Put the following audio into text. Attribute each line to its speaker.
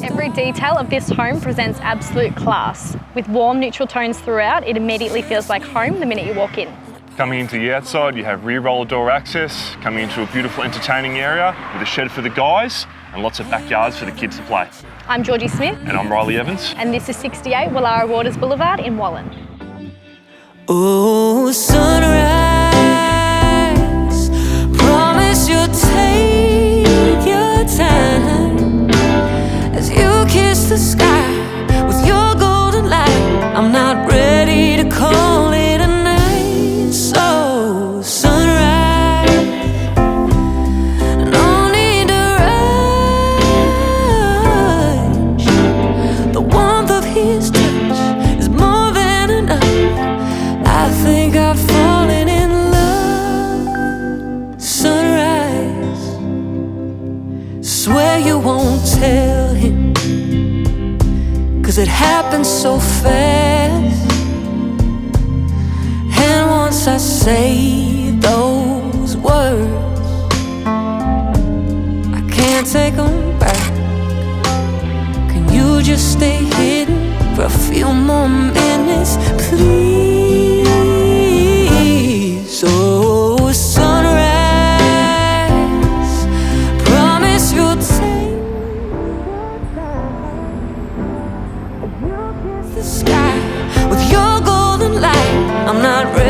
Speaker 1: Every detail of this home presents absolute class. With warm neutral tones throughout, it immediately feels like home the minute you walk in.
Speaker 2: Coming into the outside, you have rear roller door access, coming into a beautiful entertaining area with a shed for the guys and lots of backyards for the kids to play.
Speaker 1: I'm Georgie Smith.
Speaker 2: And I'm Riley Evans.
Speaker 1: And this is 68 Wallara Waters Boulevard in Wallan.
Speaker 3: Oh, sunrise, promise you'll take your time as you kiss the sky with your golden light. I'm not ready to call it a night, so sunrise, no need to rush. The warmth of his touch is more than enough. I think I've fallen in love. Sunrise, swear you won't tell him, 'cause it happened so fast. And once I say those words, I can't take them back. Can you just stay hidden for a few more minutes, please? Oh, sunrise, promise you'll take the sky with your golden light. I'm not ready